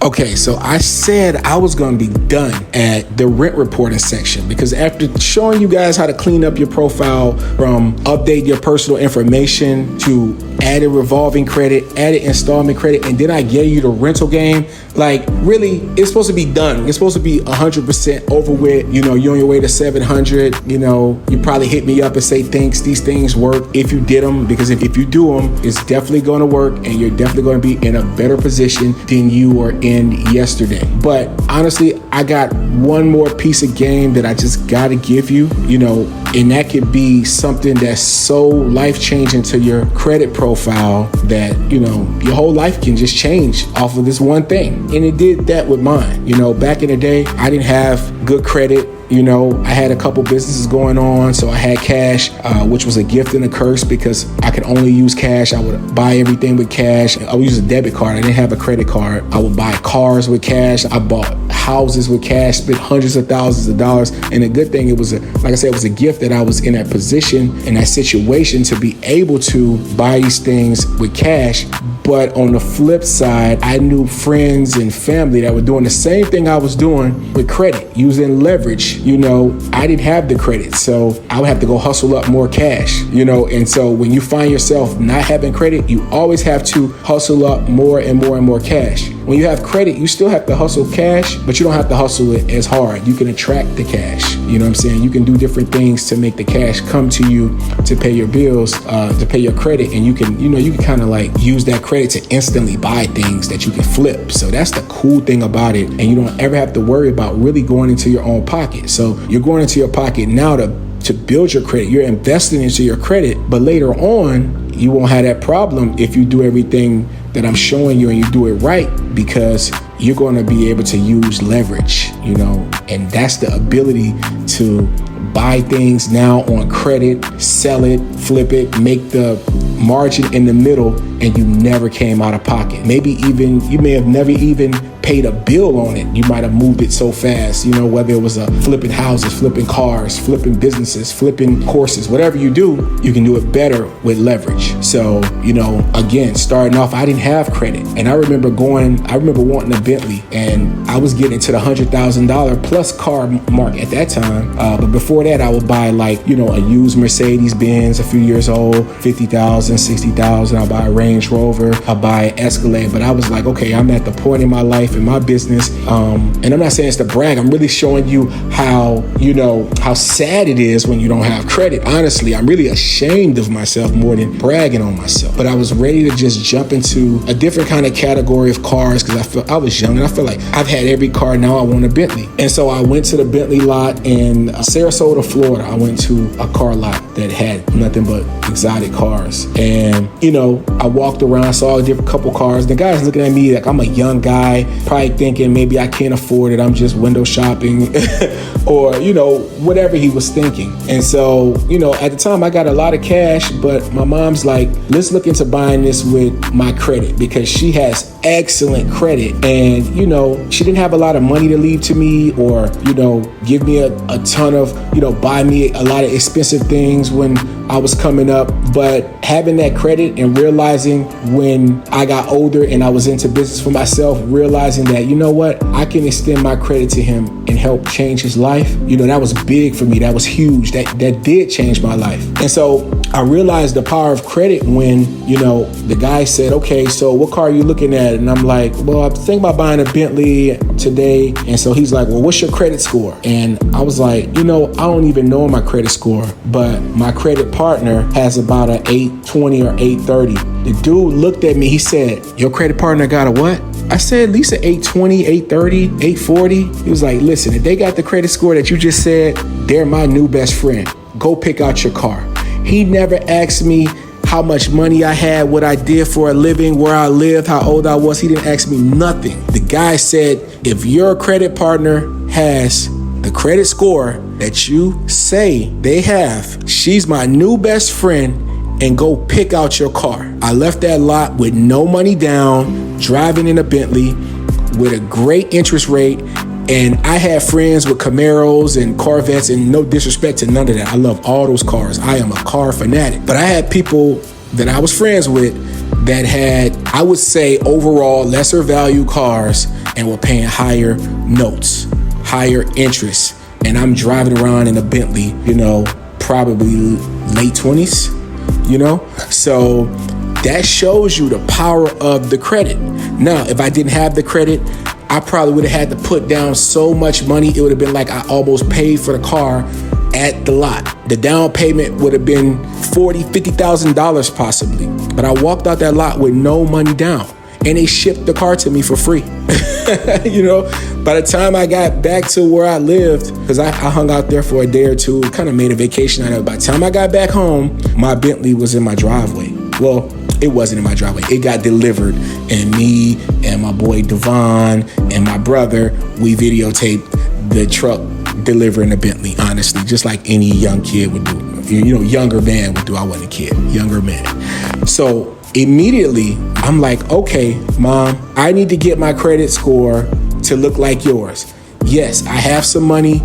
Okay, so I said I was going to be done at the rent reporting section because after showing you guys how to clean up your profile from update your personal information to added revolving credit, added installment credit, and then I gave you the rental game, like really, it's supposed to be done. It's supposed to be 100% over with. You know, you're on your way to 700. You know, you probably hit me up and say, thanks, these things work if you did them, because if you do them, it's definitely going to work and you're definitely going to be in a better position than you were in yesterday. But honestly, I got one more piece of game that I just got to give you, you know, and that could be something that's so life-changing to your credit profile that, you know, your whole life can just change off of this one thing. And it did that with mine. You know, back in the day, I didn't have good credit. You know, I had a couple businesses going on, so I had cash, which was a gift and a curse because I could only use cash. I would buy everything with cash. I would use a debit card. I didn't have a credit card. I would buy cars with cash. I bought houses with cash, spent hundreds of thousands of dollars. And the good thing, like I said, it was a gift that I was in that position, in that situation to be able to buy these things with cash. But on the flip side, I knew friends and family that were doing the same thing I was doing with credit, using leverage. You know, I didn't have the credit, so I would have to go hustle up more cash, you know. And so when you find yourself not having credit, you always have to hustle up more and more and more cash. When you have credit, you still have to hustle cash, but you don't have to hustle it as hard. You can attract the cash. You know what I'm saying? You can do different things to make the cash come to you to pay your bills, to pay your credit. And you can kind of like use that credit to instantly buy things that you can flip. So that's the cool thing about it. And you don't ever have to worry about really going into your own pocket. So you're going into your pocket now to build your credit. You're investing into your credit, but later on, you won't have that problem if you do everything that I'm showing you and you do it right, because you're going to be able to use leverage, you know, and that's the ability to buy things now on credit, sell it, flip it, make the margin in the middle, and you never came out of pocket. You may have never even paid a bill on it. You might have moved it so fast, you know, whether it was flipping houses, flipping cars, flipping businesses, flipping courses, whatever you do, you can do it better with leverage. So, you know, again, starting off, I didn't have credit. And I remember wanting a Bentley, and I was getting to the $100,000 plus car mark at that time. But before that, I would buy like, you know, a used Mercedes Benz, a few years old, $50,000, $60,000. I'll buy a Range Rover, I'll buy an Escalade. But I was like, okay, I'm at the point in my life, in my business. And I'm not saying it's to brag. I'm really showing you how sad it is when you don't have credit. Honestly, I'm really ashamed of myself more than bragging on myself. But I was ready to just jump into a different kind of category of cars because I was young and I feel like I've had every car. Now I want a Bentley. And so I went to the Bentley lot in Sarasota, Florida. I went to a car lot that had nothing but exotic cars. And, you know, I walked around, saw a different couple cars. The guy's looking at me like I'm a young guy, probably thinking maybe I can't afford it. I'm just window shopping or, you know, whatever he was thinking. And so, you know, at the time I got a lot of cash, but my mom's like, let's look into buying this with my credit because she has excellent credit. And, you know, she didn't have a lot of money to leave to me or, you know, give me a ton of, you know, buy me a lot of expensive things when I was coming up. But having that credit and realizing when I got older and I was into business for myself, realizing that, you know what, I can extend my credit to him and help change his life. You know, that was big for me. That was huge. That did change my life. And so I realized the power of credit when, you know, the guy said, okay, so what car are you looking at? And I'm like, well, I'm thinking about buying a Bentley today. And so he's like, well, what's your credit score? And I was like, you know, I don't even know my credit score, but my credit partner has about an 820 or 830. The dude looked at me. He said, your credit partner got a what? I said, at least an 820, 830, 840. He was like, listen, if they got the credit score that you just said, they're my new best friend. Go pick out your car. He never asked me how much money I had, what I did for a living, where I lived, how old I was. He didn't ask me nothing. The guy said, if your credit partner has the credit score that you say they have, she's my new best friend, and go pick out your car. I left that lot with no money down, driving in a Bentley with a great interest rate. And I had friends with Camaros and Corvettes, and no disrespect to none of that. I love all those cars. I am a car fanatic. But I had people that I was friends with that had, I would say, overall lesser value cars and were paying higher notes, higher interest. And I'm driving around in a Bentley, probably late 20s, So that shows you the power of the credit. Now, if I didn't have the credit, I probably would have had to put down so much money. It would have been like I almost paid for the car at the lot. The down payment would have been $40,000, $50,000 possibly. But I walked out that lot with no money down, and they shipped the car to me for free. By the time I got back to where I lived, because I hung out there for a day or two, kind of made a vacation out of it. By the time I got back home, my Bentley was in my driveway. Well, it wasn't in my driveway. It got delivered, and me and my boy Devon and my brother, we videotaped the truck delivering a Bentley, honestly, just like any young kid would do. Younger man would do. I wasn't a kid, younger man. So immediately, I'm like, okay, Mom, I need to get my credit score to look like yours. Yes, I have some money.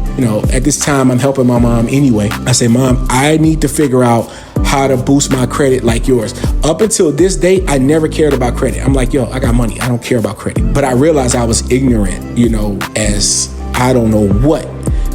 At this time, I'm helping my mom anyway. I say, Mom, I need to figure out how to boost my credit like yours. Up until this day, I never cared about credit. I'm like, I got money. I don't care about credit. But I realized I was ignorant, as I don't know what,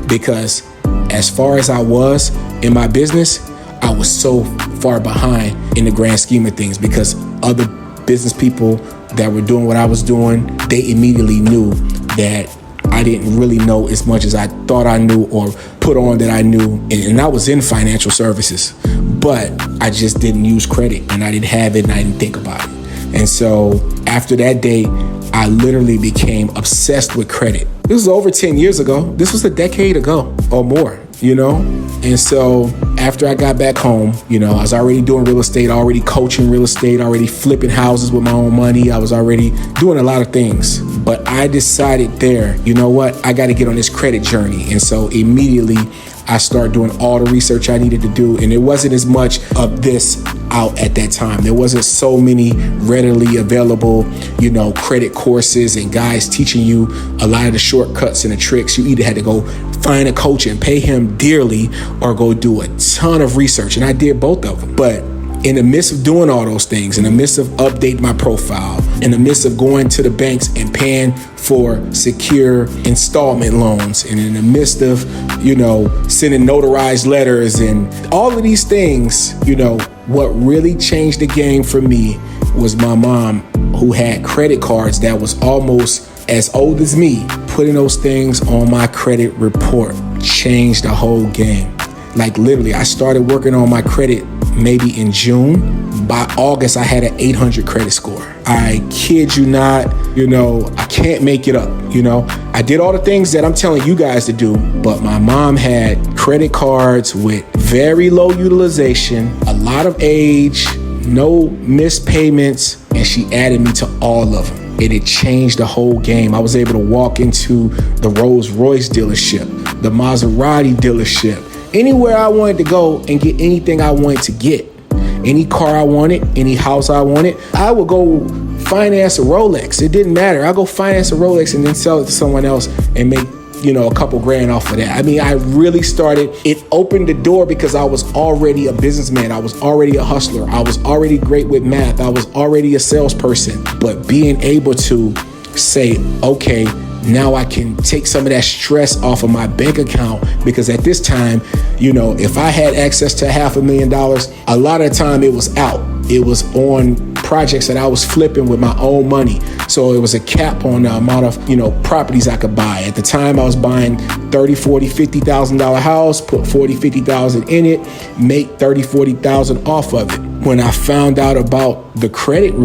because as far as I was in my business, I was so far behind in the grand scheme of things, because other business people that were doing what I was doing, they immediately knew that I didn't really know as much as I thought I knew or put on that I knew. And I was in financial services, but I just didn't use credit, and I didn't have it, and I didn't think about it. And so after that day, I literally became obsessed with credit. This was over 10 years ago. This was a decade ago or more, And so after I got back home, I was already doing real estate, already coaching real estate, already flipping houses with my own money. I was already doing a lot of things. But I decided there, I got to get on this credit journey. And so immediately I started doing all the research I needed to do. And there wasn't as much of this out at that time. There wasn't so many readily available, credit courses and guys teaching you a lot of the shortcuts and the tricks. You either had to go find a coach and pay him dearly or go do a ton of research. And I did both of them. But in the midst of doing all those things, in the midst of updating my profile, in the midst of going to the banks and paying for secure installment loans, and in the midst of, sending notarized letters and all of these things, what really changed the game for me was my mom, who had credit cards that was almost as old as me. Putting those things on my credit report changed the whole game. Like literally, I started working on my credit maybe in June. By August, I had an 800 credit score. I kid you not, I can't make it up. I did all the things that I'm telling you guys to do, but my mom had credit cards with very low utilization, a lot of age, no missed payments, and she added me to all of them. And it changed the whole game. I was able to walk into the Rolls Royce dealership, the Maserati dealership, anywhere I wanted to go and get anything I wanted to get. Any car I wanted, any house I wanted, I would go finance a Rolex. It didn't matter. I'll go finance a Rolex and then sell it to someone else and make, a couple grand off of that. I mean, I really started, it opened the door because I was already a businessman. I was already a hustler. I was already great with math. I was already a salesperson. But being able to say, okay, now I can take some of that stress off of my bank account, because at this time, if I had access to $500,000, a lot of the time it was out. It was on projects that I was flipping with my own money. So it was a cap on the amount of, properties I could buy. At the time I was buying $30,000, $40,000, $50,000 house, put $40,000, $50,000 in it, make $30,000, $40,000 off of it. When I found out about the credit,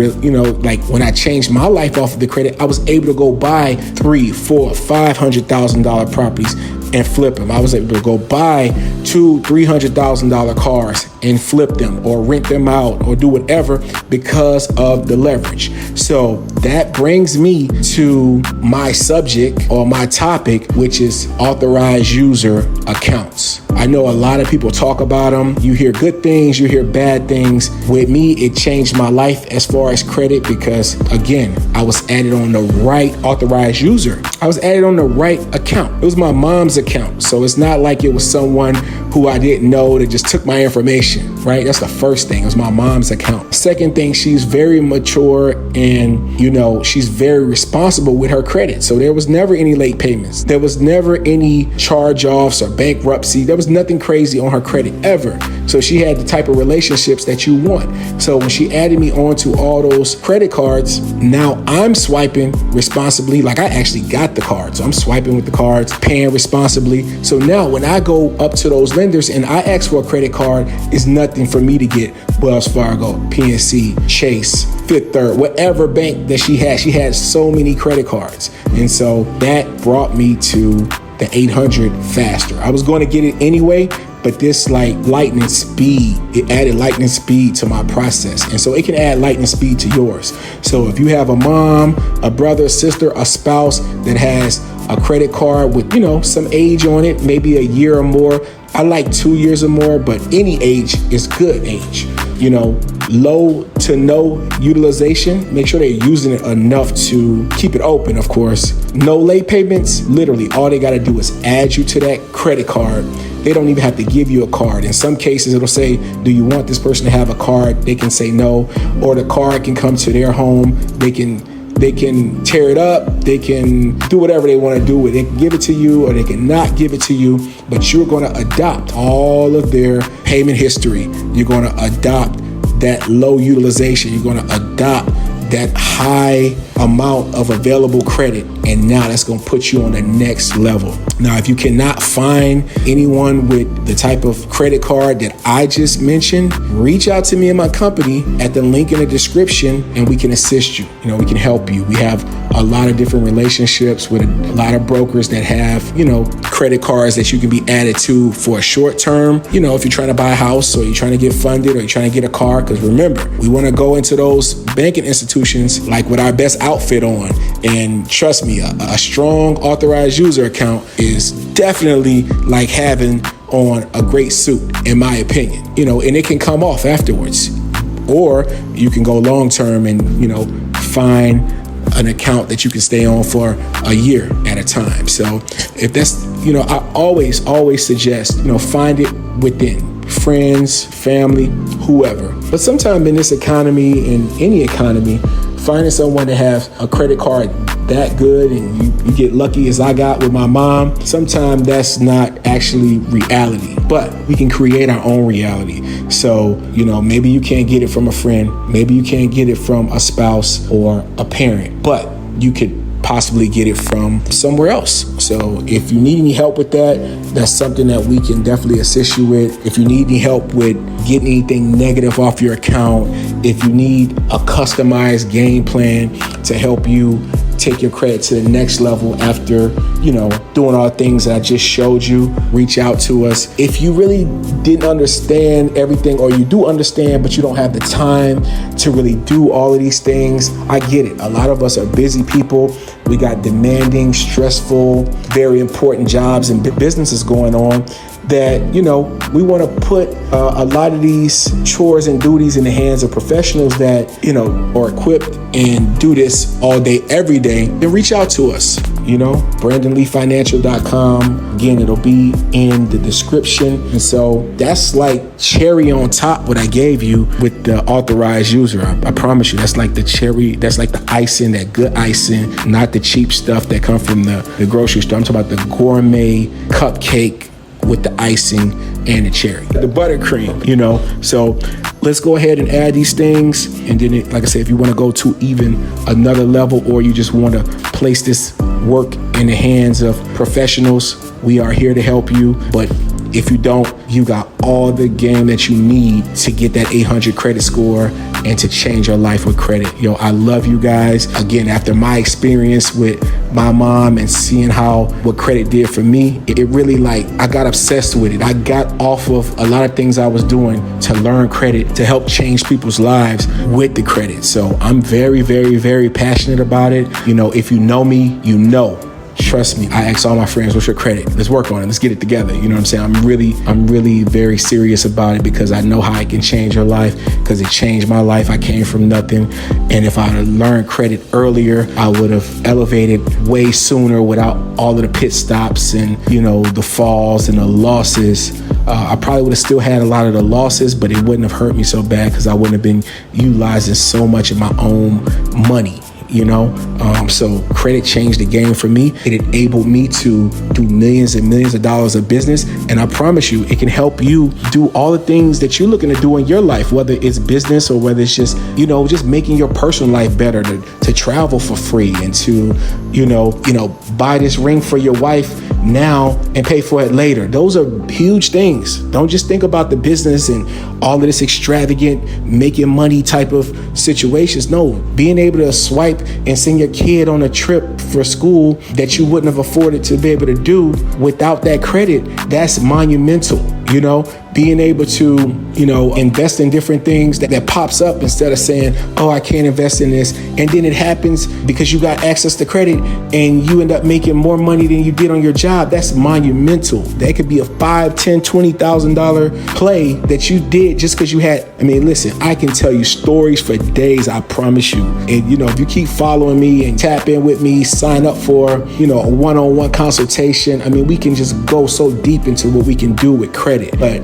like when I changed my life off of the credit, I was able to go buy $300,000, $400,000, $500,000 properties and flip them. I was able to go buy $200,000, $300,000 cars and flip them or rent them out or do whatever because of the leverage. So that brings me to my subject or my topic, which is authorized user accounts. I know a lot of people talk about them. You hear good things, you hear bad things. With me, it changed my life as far as credit because, again, I was added on the right authorized user. I was added on the right account. It was my mom's account. So it's not like it was someone who I didn't know that just took my information. right? That's the first thing. It was my mom's account. Second thing, she's very mature and, you know, she's very responsible with her credit. So there was never any late payments. There was never any charge-offs or bankruptcy. There was nothing crazy on her credit ever. So she had the type of relationships that you want. So when she added me onto all those credit cards, now I'm swiping responsibly. Like, I actually got the card. So I'm swiping with the cards, paying responsibly. So now when I go up to those lenders and I ask for a credit card, it's nothing for me to get Wells Fargo, PNC, Chase, Fifth Third, whatever bank that she had so many credit cards. And so that brought me to the 800 faster. I was going to get it anyway, but this like lightning speed, it added lightning speed to my process. And so it can add lightning speed to yours. So if you have a mom, a brother, a sister, a spouse that has a credit card with, you know, some age on it, maybe a year or more. I like 2 years or more, but any age is good age. You know, low to no utilization. Make sure they're using it enough to keep it open, of course. No late payments. Literally, all they got to do is add you to that credit card. They don't even have to give you a card. In some cases, it'll say, do you want this person to have a card? They can say no, or the card can come to their home. They can tear it up. They can do whatever they want to do with it. They can give it to you or they can not give it to you, but you're going to adopt all of their payment history. You're going to adopt that low utilization. You're going to adopt that high amount of available credit. And now that's going to put you on the next level. Now, if you cannot find anyone with the type of credit card that I just mentioned, reach out to me and my company at the link in the description and we can assist you. You know, we can help you. We have a lot of different relationships with a lot of brokers that have, you know, credit cards that you can be added to for a short term. You know, if you're trying to buy a house or you're trying to get funded or you're trying to get a car, because remember, we want to go into those banking institutions like with our best outfit on. And trust me, a strong authorized user account is definitely like having on a great suit, in my opinion, you know, and it can come off afterwards. Or you can go long term and, you know, find an account that you can stay on for a year at a time. So if that's, you know, I always suggest, you know, find it within friends, family, whoever. But sometimes in this economy, in any economy, finding someone that has a credit card that good and you get lucky as I got with my mom, sometimes that's not actually reality, but we can create our own reality. So, you know, maybe you can't get it from a friend, maybe you can't get it from a spouse or a parent, but you could possibly get it from somewhere else. So if you need any help with that, that's something that we can definitely assist you with. If you need any help with getting anything negative off your account, if you need a customized game plan to help you take your credit to the next level after, you know, doing all the things that I just showed you, reach out to us. If you really didn't understand everything, or you do understand, but you don't have the time to really do all of these things, I get it. A lot of us are busy people. We got demanding, stressful, very important jobs and businesses going on that, you know, we want to put a lot of these chores and duties in the hands of professionals that, you know, are equipped and do this all day, every day. Then reach out to us, you know, BrandonLeeFinancial.com. Again, it'll be in the description. And so that's like cherry on top what I gave you with the authorized user. I promise you, that's like the cherry, that's like the icing, that good icing, not the cheap stuff that come from the grocery store. I'm talking about the gourmet cupcake with the icing and the cherry, the buttercream, you know. So let's go ahead and add these things. And then, like I said, if you want to go to even another level, or you just want to place this work in the hands of professionals, we are here to help you. But if you don't, you got all the game that you need to get that 800 credit score and to change your life with credit. Yo, I love you guys. Again, after my experience with my mom and seeing what credit did for me, it really, like, I got obsessed with it. I got off of a lot of things I was doing to learn credit, to help change people's lives with the credit. So I'm very, very, very passionate about it. You know, if you know me, you know. Trust me, I ask all my friends, what's your credit? Let's work on it. Let's get it together. You know what I'm saying? I'm really very serious about it, because I know how it can change your life, because it changed my life. I came from nothing. And if I had learned credit earlier, I would have elevated way sooner without all of the pit stops and, you know, the falls and the losses I probably would have still had a lot of the losses, but it wouldn't have hurt me so bad because I wouldn't have been utilizing so much of my own money. So credit changed the game for me. It enabled me to do millions and millions of dollars of business. And I promise you, it can help you do all the things that you're looking to do in your life, whether it's business or whether it's just, just making your personal life better, to travel for free and to, buy this ring for your wife now and pay for it later. Those are huge things. Don't just think about the business and all of this extravagant making money type of situations. No, being able to swipe and send your kid on a trip for school that you wouldn't have afforded to be able to do without that credit, that's monumental. Being able to, invest in different things that pops up instead of saying, oh, I can't invest in this. And then it happens because you got access to credit and you end up making more money than you did on your job. That's monumental. That could be a $5,000, $10,000, $20,000 play that you did just because you had. Listen, I can tell you stories for days, I promise you. And, if you keep following me and tap in with me, sign up for, a one-on-one consultation. We can just go so deep into what we can do with credit. But,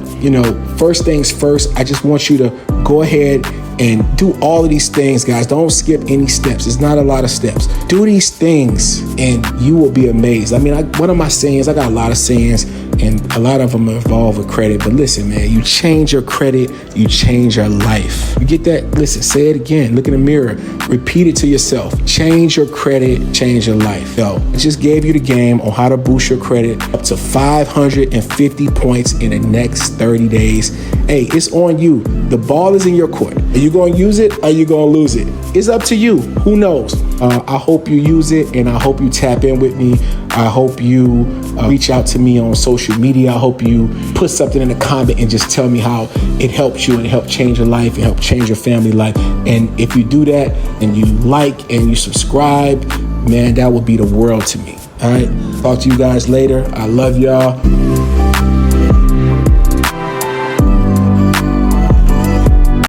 first things first, I just want you to go ahead and do all of these things, guys. Don't skip any steps. It's not a lot of steps. Do these things and you will be amazed. One of my sayings, I got a lot of sayings and a lot of them involve with credit. But listen, man, you change your credit, you change your life. You get that? Listen, say it again. Look in the mirror. Repeat it to yourself. Change your credit, change your life. I just gave you the game on how to boost your credit up to 550 points in the next 30 days. Hey, it's on you. The ball is in your court. Are you going to use it? Or are you going to lose it? It's up to you. Who knows? I hope you use it, and I hope you tap in with me. I hope you reach out to me on social media. I hope you put something in the comment and just tell me how it helped you and it helped change your life and help change your family life. And if you do that and you like and you subscribe, man, that would be the world to me. All right. Talk to you guys later. I love y'all.